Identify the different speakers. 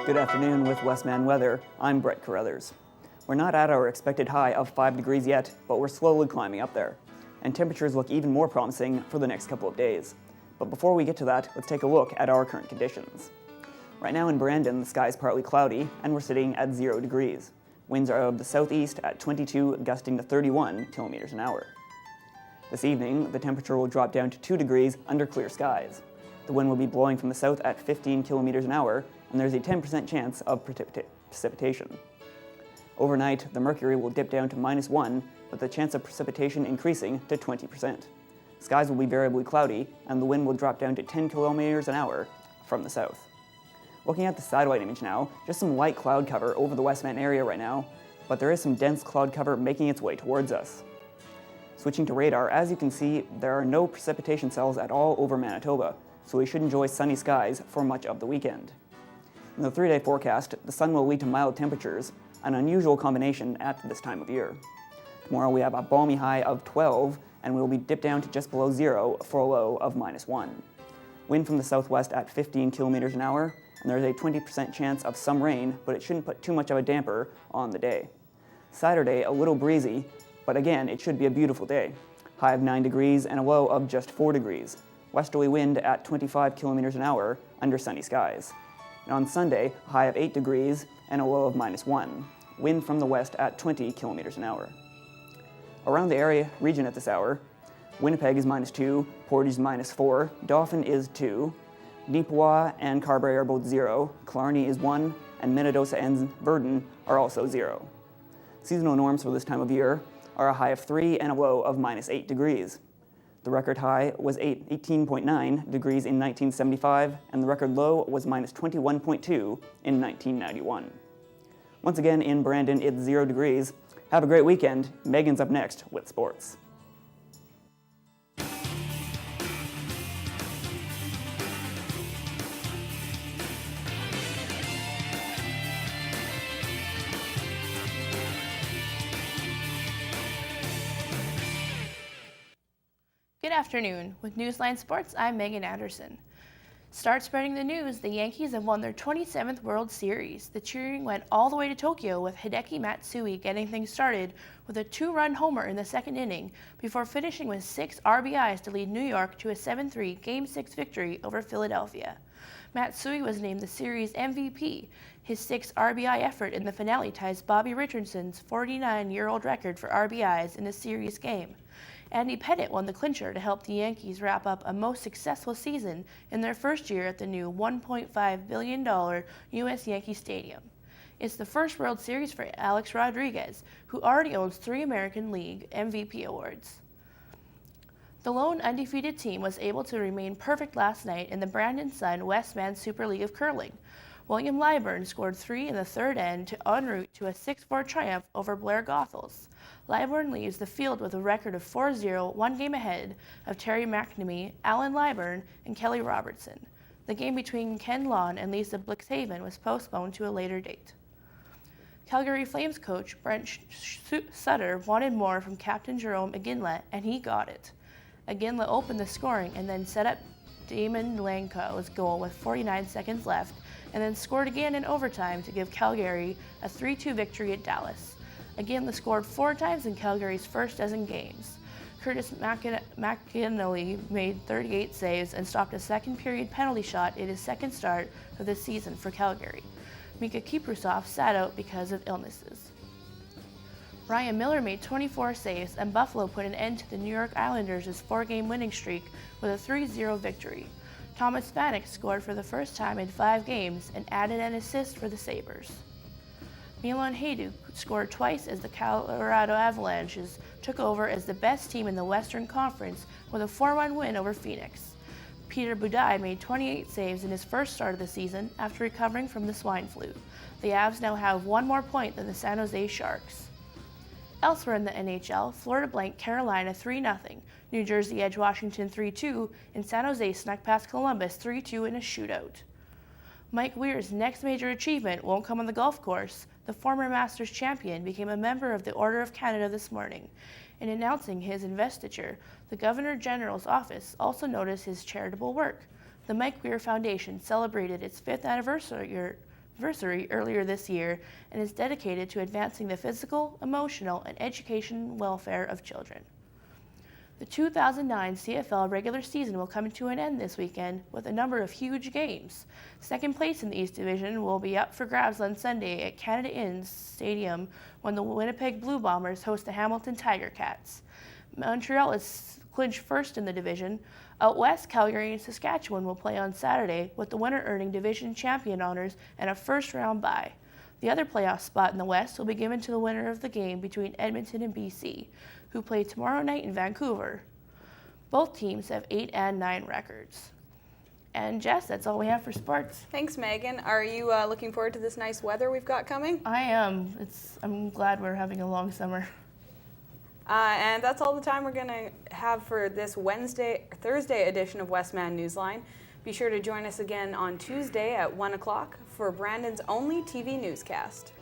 Speaker 1: Good afternoon with Westman Weather. I'm Brett Carruthers. We're not at our expected high of 5 degrees yet, but we're slowly climbing up there. And temperatures look even more promising for the next couple of days. But before we get to that, let's take a look at our current conditions. Right now in Brandon, the sky is partly cloudy, and we're sitting at 0 degrees. Winds are of the southeast at 22, gusting to 31 kilometers an hour. This evening, the temperature will drop down to 2 degrees under clear skies. The wind will be blowing from the south at 15 kilometers an hour, and there's a 10% chance of precipitation. Overnight, the mercury will dip down to -1, with the chance of precipitation increasing to 20%. Skies will be variably cloudy, and the wind will drop down to 10 kilometers an hour from the south. Looking at the satellite image now, just some light cloud cover over the Westman area right now, but there is some dense cloud cover making its way towards us. Switching to radar, as you can see, there are no precipitation cells at all over Manitoba, so we should enjoy sunny skies for much of the weekend. In the 3-day forecast, the sun will lead to mild temperatures, an unusual combination at this time of year. Tomorrow we have a balmy high of 12, and we will be dipped down to just below 0 for a low of -1. Wind from the southwest at 15 kilometers an hour, and there's a 20% chance of some rain, but it shouldn't put too much of a damper on the day. Saturday, a little breezy, but again, it should be a beautiful day. High of 9 degrees and a low of just 4 degrees. Westerly wind at 25 kilometers an hour under sunny skies. And on Sunday, a high of 8 degrees and a low of -1. Wind from the west at 20 kilometers an hour. Around the area region at this hour, Winnipeg is -2, Portage is -4, Dauphin is 2, Neepawa and Carberry are both 0, Killarney is 1, and Minnedosa and Virden are also 0. Seasonal norms for this time of year are a high of 3 and a low of -8 degrees. The record high was 18.9 degrees in 1975, and the record low was -21.2 in 1991. Once again in Brandon, it's 0 degrees. Have a great weekend. Megan's up next with sports.
Speaker 2: Good afternoon. With Newsline Sports, I'm Megan Anderson. Start spreading the news. The Yankees have won their 27th World Series. The cheering went all the way to Tokyo, with Hideki Matsui getting things started with a 2-run homer in the second inning before finishing with 6 RBIs to lead New York to a 7-3 Game 6 victory over Philadelphia. Matsui was named the series MVP. His 6 RBI effort in the finale ties Bobby Richardson's 49-year-old record for RBIs in a series game. Andy Pettitte won the clincher to help the Yankees wrap up a most successful season in their first year at the new $1.5 billion U.S. Yankee Stadium. It's the first World Series for Alex Rodriguez, who already owns 3 American League MVP awards. The lone undefeated team was able to remain perfect last night in the Brandon Sun Westman Super League of Curling. William Lyburn scored 3 in the third end en route to a 6-4 triumph over Blair Goethals. Lyburn leaves the field with a record of 4-0, 1 game ahead of Terry McNamee, Alan Lyburn, and Kelly Robertson. The game between Ken Lawn and Lisa Blixhaven was postponed to a later date. Calgary Flames coach Brent Sutter wanted more from captain Jerome Iginla, and he got it. Iginla opened the scoring and then set up Damon Lanko's goal with 49 seconds left, and then scored again in overtime to give Calgary a 3-2 victory at Dallas. Iginla scored 4 times in Calgary's first dozen games. Curtis McInally made 38 saves and stopped a second-period penalty shot in his second start of the season for Calgary. Mika Kiprusov sat out because of illnesses. Ryan Miller made 24 saves, and Buffalo put an end to the New York Islanders' 4-game winning streak with a 3-0 victory. Thomas Vanek scored for the first time in 5 games and added an assist for the Sabres. Milan Hajduk scored twice as the Colorado Avalanches took over as the best team in the Western Conference with a 4-1 win over Phoenix. Peter Budaj made 28 saves in his first start of the season after recovering from the swine flu. The Avs now have 1 more point than the San Jose Sharks. Elsewhere in the NHL, Florida blanked Carolina 3-0, New Jersey edged Washington 3-2, and San Jose snuck past Columbus 3-2 in a shootout. Mike Weir's next major achievement won't come on the golf course. The former Masters champion became a member of the Order of Canada this morning. In announcing his investiture, the Governor General's office also noticed his charitable work. The Mike Weir Foundation celebrated its 5th anniversary earlier this year and is dedicated to advancing the physical, emotional, and education welfare of children. The 2009 CFL regular season will come to an end this weekend with a number of huge games. Second place in the East Division will be up for grabs on Sunday at Canada Inns Stadium when the Winnipeg Blue Bombers host the Hamilton Tiger Cats. Montreal is clinched first in the division. Out west, Calgary and Saskatchewan will play on Saturday, with the winner earning division champion honors and a first-round bye. The other playoff spot in the West will be given to the winner of the game between Edmonton and BC, who play tomorrow night in Vancouver. Both teams have 8 and 9 records. And Jess, that's all we have for sports.
Speaker 3: Thanks, Megan. Are you looking forward to this nice weather we've got coming?
Speaker 2: I am. I'm glad we're having a long summer.
Speaker 3: And that's all the time we're going to have for this Thursday edition of Westman Newsline. Be sure to join us again on Tuesday at 1 o'clock for Brandon's only TV newscast.